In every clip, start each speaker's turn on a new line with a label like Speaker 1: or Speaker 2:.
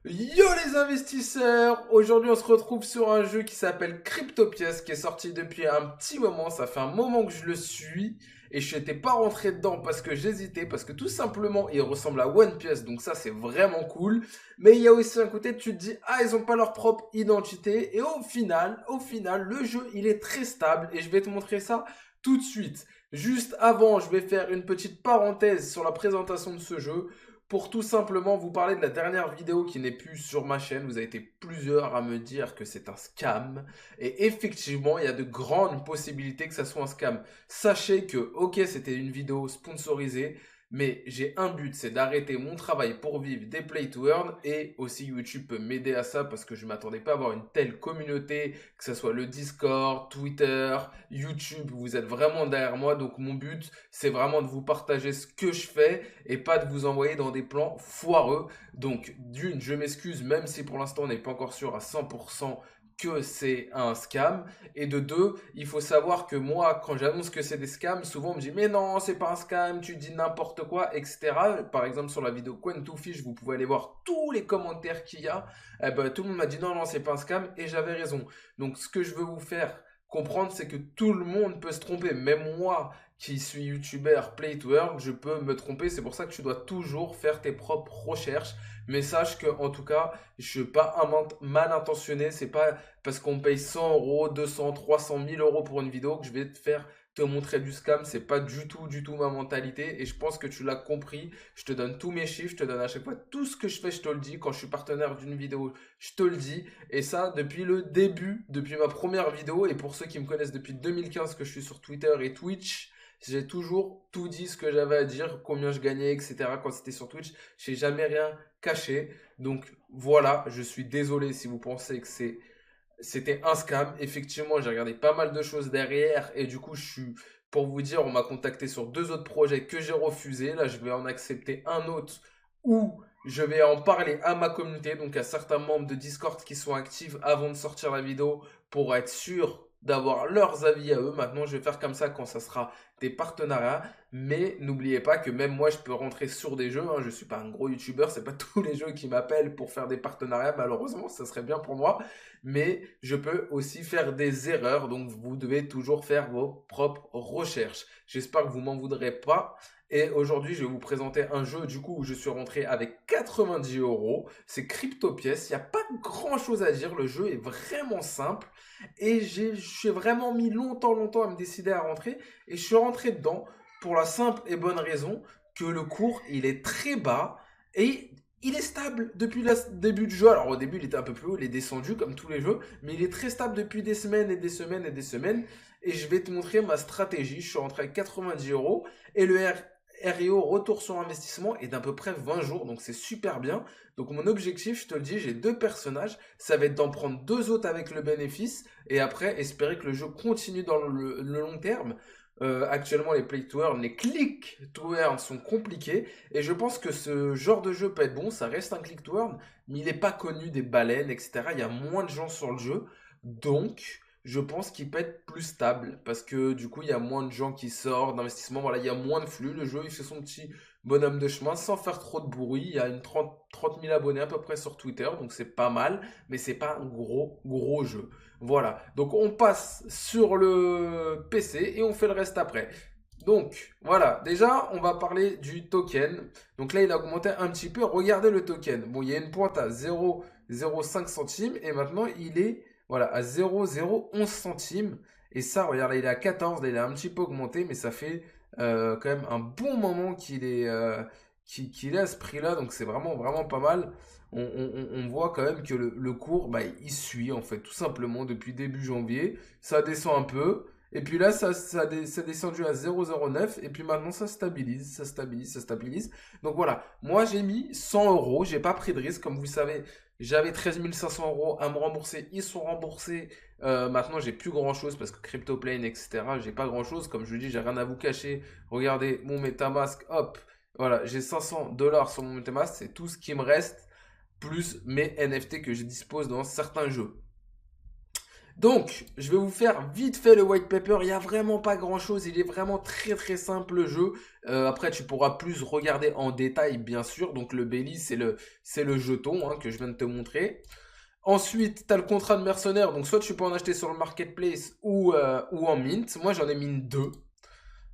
Speaker 1: Yo les investisseurs! Aujourd'hui on se retrouve sur un jeu qui s'appelle Cryptopies qui est sorti depuis un petit moment, ça fait un moment que je le suis et je n'étais pas rentré dedans parce que j'hésitais, parce que tout simplement il ressemble à One Piece donc ça c'est vraiment cool. Mais il y a aussi un côté tu te dis ah ils ont pas leur propre identité et au final le jeu il est très stable et je vais te montrer ça tout de suite. Juste avant je vais faire une petite parenthèse sur la présentation de ce jeu pour tout simplement vous parler de la dernière vidéo qui n'est plus sur ma chaîne. Vous avez été plusieurs à me dire que c'est un scam. Et effectivement, il y a de grandes possibilités que ça soit un scam. Sachez que, ok, c'était une vidéo sponsorisée, mais j'ai un but, c'est d'arrêter mon travail pour vivre des play to earn et aussi YouTube peut m'aider à ça parce que je m'attendais pas à avoir une telle communauté, que ce soit le Discord, Twitter, YouTube, vous êtes vraiment derrière moi. Donc mon but, c'est vraiment de vous partager ce que je fais et pas de vous envoyer dans des plans foireux. Donc d'une, je m'excuse, même si pour l'instant on n'est pas encore sûr à 100% que c'est un scam. Et de deux, il faut savoir que moi, quand j'annonce que c'est des scams, souvent on me dit mais non, c'est pas un scam, tu dis n'importe quoi, etc. Par exemple sur la vidéo Quen2Fish, vous pouvez aller voir tous les commentaires qu'il y a. Eh ben, tout le monde m'a dit non, non, c'est pas un scam et j'avais raison. Donc ce que je veux vous faire comprendre, c'est que tout le monde peut se tromper. Même moi, qui suis youtubeur play to earn, je peux me tromper. C'est pour ça que tu dois toujours faire tes propres recherches. Mais sache que, en tout cas, je suis pas mal intentionné. C'est pas parce qu'on paye 100 euros, 200, 300, 1000 euros pour une vidéo que je vais te montrer du scam. C'est pas du tout ma mentalité. Et je pense que tu l'as compris. Je te donne tous mes chiffres. Je te donne à chaque fois tout ce que je fais. Je te le dis. Quand je suis partenaire d'une vidéo, je te le dis. Et ça, depuis le début, depuis ma première vidéo. Et pour ceux qui me connaissent depuis 2015 que je suis sur Twitter et Twitch, j'ai toujours tout dit ce que j'avais à dire, combien je gagnais, etc. quand c'était sur Twitch. J'ai jamais rien caché. Donc voilà, je suis désolé si vous pensez que c'était un scam. Effectivement, j'ai regardé pas mal de choses derrière et du coup, pour vous dire, on m'a contacté sur deux autres projets que j'ai refusés. Là, je vais en accepter un autre où je vais en parler à ma communauté, donc à certains membres de Discord qui sont actifs avant de sortir la vidéo pour être sûr d'avoir leurs avis à eux. Maintenant, je vais faire comme ça quand ça sera des partenariats. Mais n'oubliez pas que même moi, je peux rentrer sur des jeux. Hein. Je suis pas un gros youtubeur. C'est pas tous les jeux qui m'appellent pour faire des partenariats. Malheureusement, ça serait bien pour moi. Mais je peux aussi faire des erreurs. Donc, vous devez toujours faire vos propres recherches. J'espère que vous m'en voudrez pas. Et aujourd'hui, je vais vous présenter un jeu du coup où je suis rentré avec 90 euros. C'est Cryptopies. Il n'y a pas grand chose à dire. Le jeu est vraiment simple. Et j'ai vraiment mis longtemps à me décider à rentrer. Et je suis rentré dedans pour la simple et bonne raison que le cours, il est très bas. Et il est stable depuis le début du jeu. Alors au début, il était un peu plus haut, il est descendu comme tous les jeux. Mais il est très stable depuis des semaines et des semaines et des semaines. Et je vais te montrer ma stratégie. Je suis rentré avec 90 euros. Et le REO, retour sur investissement, est d'à peu près 20 jours, donc c'est super bien. Donc mon objectif, je te le dis, j'ai deux personnages, ça va être d'en prendre deux autres avec le bénéfice, et après espérer que le jeu continue dans le long terme. Actuellement, les play to earn, les click to earn sont compliqués, et je pense que ce genre de jeu peut être bon, ça reste un click to earn, mais il n'est pas connu des baleines, etc. Il y a moins de gens sur le jeu, donc je pense qu'il peut être plus stable parce que du coup il y a moins de gens qui sortent d'investissement, voilà, il y a moins de flux, le jeu il fait son petit bonhomme de chemin sans faire trop de bruit, il y a une 30 000 abonnés à peu près sur Twitter, donc c'est pas mal, mais c'est pas un gros jeu. Voilà, donc on passe sur le PC et on fait le reste après. Donc voilà, déjà on va parler du token. Donc là il a augmenté un petit peu, regardez le token. Bon, il y a une pointe à 0,05 centimes et maintenant il est voilà, à 0,011 centimes. Et ça, regarde, là, il est à 14, là, il a un petit peu augmenté, mais ça fait quand même un bon moment qu'il est à ce prix-là. Donc c'est vraiment pas mal. On voit quand même que le cours, bah, il suit, en fait, tout simplement, depuis début janvier. Ça descend un peu. Et puis là, ça descendu à 0,09. Et puis maintenant, ça stabilise, ça stabilise, ça stabilise. Donc voilà, moi j'ai mis 100 euros. J'ai pas pris de risque. Comme vous savez, j'avais 13 500 euros à me rembourser. Ils sont remboursés. Maintenant, j'ai plus grand chose parce que CryptoPlane, etc. J'ai pas grand chose. Comme je vous dis, j'ai rien à vous cacher. Regardez mon MetaMask. Hop. Voilà, j'ai 500 dollars sur mon MetaMask. C'est tout ce qui me reste. Plus mes NFT que je dispose dans certains jeux. Donc, je vais vous faire vite fait le white paper. Il y a vraiment pas grand chose. Il est vraiment très très simple le jeu. Après, tu pourras plus regarder en détail, bien sûr. Donc, le belly, c'est le jeton hein, que je viens de te montrer. Ensuite, tu as le contrat de mercenaire. Donc, soit tu peux en acheter sur le marketplace ou en mint. Moi, j'en ai mint 2.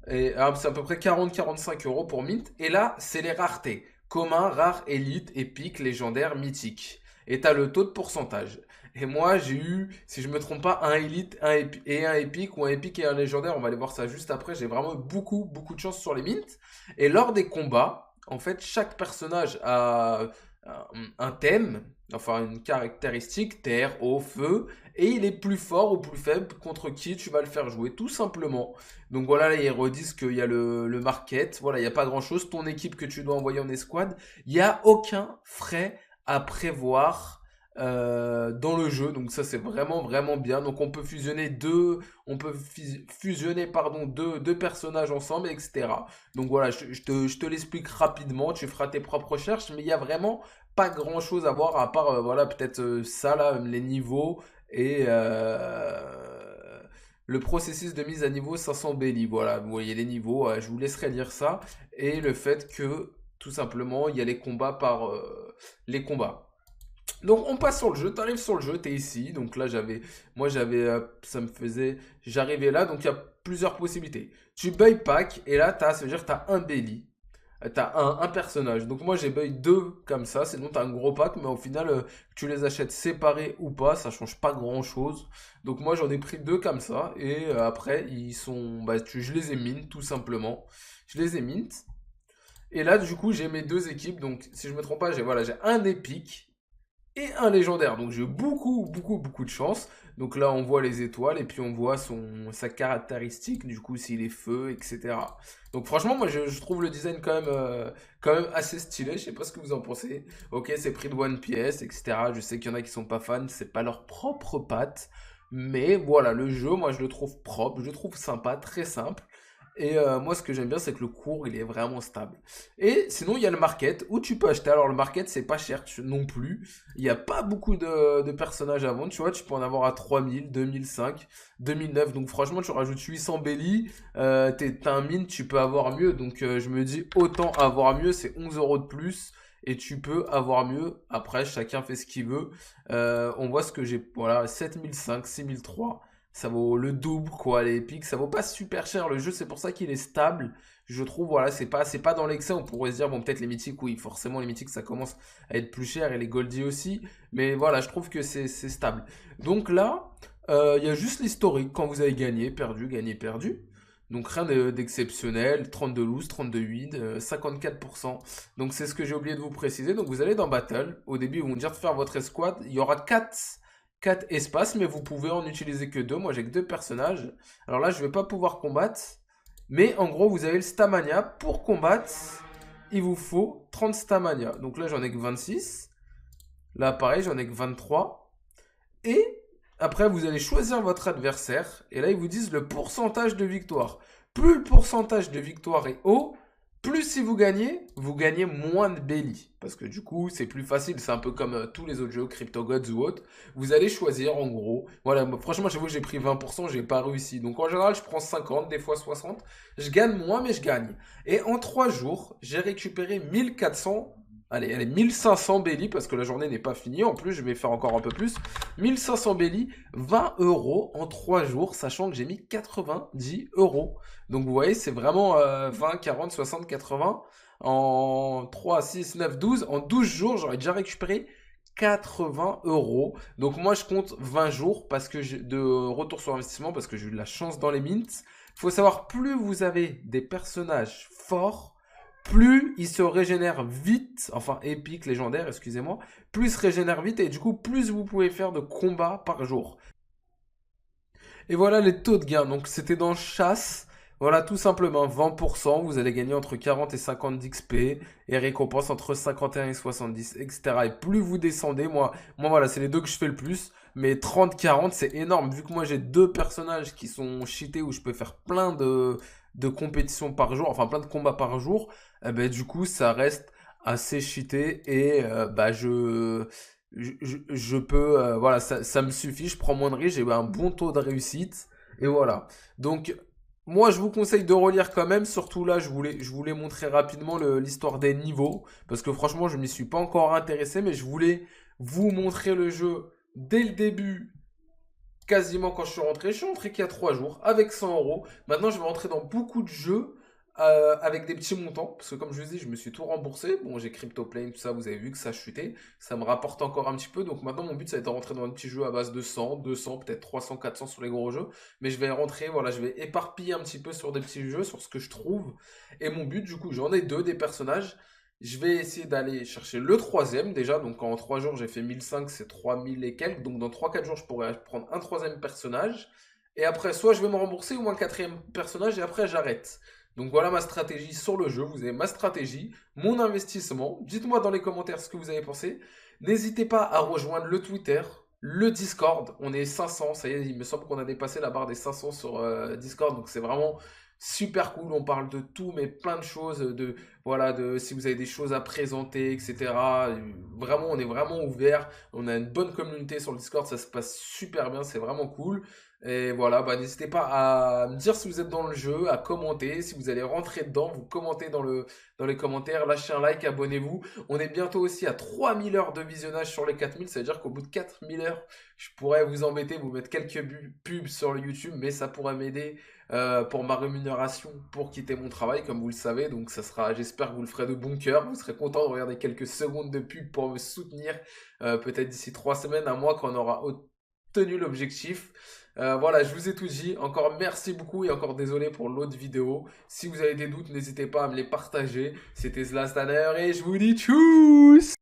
Speaker 1: Et c'est à peu près 40-45 € pour mint. Et là, c'est les raretés. Commun, rare, élite, épique, légendaire, mythique. Et t'as le taux de pourcentage. Et moi, j'ai eu, si je me trompe pas, un élite et un épique, ou un épique et un légendaire. On va aller voir ça juste après. J'ai vraiment eu beaucoup, beaucoup de chance sur les mints. Et lors des combats, en fait, chaque personnage a un thème, enfin une caractéristique, terre, eau, feu, et il est plus fort ou plus faible contre qui tu vas le faire jouer, tout simplement. Donc voilà, là, ils redisent qu'il y a le market. Voilà, il n'y a pas grand-chose. Ton équipe que tu dois envoyer en escouade, il n'y a aucun frais à prévoir dans le jeu. Donc ça, c'est vraiment, vraiment bien. Donc on peut fusionner, pardon, deux personnages ensemble, etc. Donc voilà, je te l'explique rapidement. Tu feras tes propres recherches, mais il y a vraiment pas grand-chose à voir à part, voilà, peut-être ça là, les niveaux et le processus de mise à niveau 500 belly. Voilà, vous voyez les niveaux, je vous laisserai lire ça. Et le fait que, tout simplement, il y a les combats par les combats. Donc on passe sur le jeu, t'arrives sur le jeu, t'es ici. Donc là ça me faisait, j'arrivais là, donc il y a plusieurs possibilités. Tu buy pack et là ça veut dire que t'as un belly. T'as un personnage. Donc moi j'ai buy deux comme ça. Sinon t'as un gros pack. Mais au final, que tu les achètes séparés ou pas, ça change pas grand chose. Donc moi j'en ai pris deux comme ça. Et après ils sont. Bah, je les ai mint tout simplement. Je les ai mint. Et là du coup j'ai mes deux équipes. Donc si je me trompe pas, j'ai un épique et un légendaire. Donc j'ai eu beaucoup, beaucoup, beaucoup de chance. Donc là, on voit les étoiles et puis on voit sa caractéristique, du coup, s'il est feu, etc. Donc franchement, moi, je trouve le design quand même assez stylé. Je sais pas ce que vous en pensez. Ok, c'est pris de One Piece, etc. Je sais qu'il y en a qui sont pas fans, c'est pas leur propre patte. Mais voilà, le jeu, moi, je le trouve propre, je le trouve sympa, très simple. Et moi, ce que j'aime bien, c'est que le cours, il est vraiment stable. Et sinon, il y a le market où tu peux acheter. Alors, le market, c'est pas cher non plus. Il n'y a pas beaucoup de personnages à vendre. Tu vois, tu peux en avoir à 3000, 2005, 2009. Donc, franchement, tu rajoutes 800 belly. T'as un mint, tu peux avoir mieux. Donc, je me dis, autant avoir mieux, c'est 11 € de plus. Et tu peux avoir mieux. Après, chacun fait ce qu'il veut. On voit ce que j'ai. Voilà, 7005, 6003. Ça vaut le double, quoi, les pics. Ça vaut pas super cher. Le jeu, c'est pour ça qu'il est stable. Je trouve, voilà, c'est pas dans l'excès. On pourrait se dire, bon, peut-être les mythiques, oui, forcément, les mythiques, ça commence à être plus cher et les goldie aussi. Mais voilà, je trouve que c'est stable. Donc là, il y a juste l'historique. Quand vous avez gagné, perdu, gagné, perdu. Donc rien d'exceptionnel. 32 loose, 32 win, 54%. Donc c'est ce que j'ai oublié de vous préciser. Donc vous allez dans Battle. Au début, ils vont dire de faire votre escouade. Il y aura 4 espaces, mais vous pouvez en utiliser que 2. Moi, j'ai que 2 personnages. Alors là, je vais pas pouvoir combattre. Mais en gros, vous avez le Stamania. Pour combattre, il vous faut 30 Stamania. Donc là, j'en ai que 26. Là, pareil, j'en ai que 23. Et après, vous allez choisir votre adversaire. Et là, ils vous disent le pourcentage de victoire. Plus le pourcentage de victoire est haut, plus si vous gagnez moins de belly. Parce que du coup, c'est plus facile. C'est un peu comme tous les autres jeux, Crypto Gods ou autres. Vous allez choisir en gros. Voilà, moi, franchement, j'avoue que j'ai pris 20%, j'ai pas réussi. Donc en général, je prends 50, des fois 60. Je gagne moins, mais je gagne. Et en 3 jours, j'ai récupéré 1400. Allez, 1500 belly parce que la journée n'est pas finie. En plus, je vais faire encore un peu plus. 1500 belly, 20 € en 3 jours, sachant que j'ai mis 90 €. Donc vous voyez, c'est vraiment 20, 40, 60, 80. En 3, 6, 9, 12. En 12 jours, j'aurais déjà récupéré 80 €. Donc moi, je compte 20 jours parce que de retour sur investissement parce que j'ai eu de la chance dans les mints. Il faut savoir, plus vous avez des personnages forts, plus ils se régénèrent vite, enfin épique, légendaire, excusez-moi, plus ils se régénèrent vite et du coup plus vous pouvez faire de combats par jour. Et voilà les taux de gain. Donc c'était dans chasse. Voilà tout simplement 20%. Vous allez gagner entre 40 et 50 d'XP et récompense entre 51 et 70, etc. Et plus vous descendez, moi voilà, c'est les deux que je fais le plus. Mais 30-40, c'est énorme. Vu que moi j'ai deux personnages qui sont cheatés où je peux faire plein de compétitions par jour, enfin plein de combats par jour, du coup ça reste assez cheaté et bah je peux, voilà, ça me suffit, je prends moins de risques, j'ai un bon taux de réussite, et voilà. Donc, moi, je vous conseille de relire quand même, surtout là, je voulais montrer rapidement l'histoire des niveaux, parce que franchement, je m'y suis pas encore intéressé, mais je voulais vous montrer le jeu dès le début, quasiment quand je suis rentré. Je suis rentré qu'il y a 3 jours avec 100 euros. Maintenant, je vais rentrer dans beaucoup de jeux avec des petits montants. Parce que comme je vous dis, je me suis tout remboursé. Bon, j'ai CryptoPlane, tout ça, vous avez vu que ça chutait. Ça me rapporte encore un petit peu. Donc maintenant, mon but, ça va être de rentrer dans un petit jeu à base de 100, 200, peut-être 300, 400 sur les gros jeux. Mais je vais rentrer, voilà, je vais éparpiller un petit peu sur des petits jeux, sur ce que je trouve. Et mon but, du coup, j'en ai deux des personnages. Je vais essayer d'aller chercher le troisième déjà. Donc en 3 jours, j'ai fait 1005, c'est 3000 et quelques. Donc dans 3 4 jours, je pourrais prendre un troisième personnage. Et après, soit je vais me rembourser ou un quatrième personnage et après j'arrête. Donc voilà ma stratégie sur le jeu. Vous avez ma stratégie, mon investissement. Dites-moi dans les commentaires ce que vous avez pensé. N'hésitez pas à rejoindre le Twitter, le Discord. On est 500, ça y est, il me semble qu'on a dépassé la barre des 500 sur Discord. Donc c'est vraiment super cool. On parle de tout, mais plein de choses, de voilà, de si vous avez des choses à présenter, etc. Vraiment, on est vraiment ouvert. On a une bonne communauté sur le Discord, ça se passe super bien, c'est vraiment cool. Et voilà, bah, n'hésitez pas à me dire si vous êtes dans le jeu, à commenter. Si vous allez rentrer dedans, vous commentez dans les commentaires, lâchez un like, abonnez-vous. On est bientôt aussi à 3000 heures de visionnage sur les 4000. Ça veut dire qu'au bout de 4000 heures, je pourrais vous embêter, vous mettre quelques pubs sur le YouTube, mais ça pourrait m'aider pour ma rémunération, pour quitter mon travail, comme vous le savez. Donc ça sera, j'espère que vous le ferez de bon cœur. Vous serez content de regarder quelques secondes de pub pour me soutenir. Peut-être d'ici 3 semaines, un mois, quand on aura obtenu l'objectif. Voilà, je vous ai tout dit. Encore merci beaucoup et encore désolé pour l'autre vidéo. Si vous avez des doutes, n'hésitez pas à me les partager. C'était Zlastaner et je vous dis tchuss!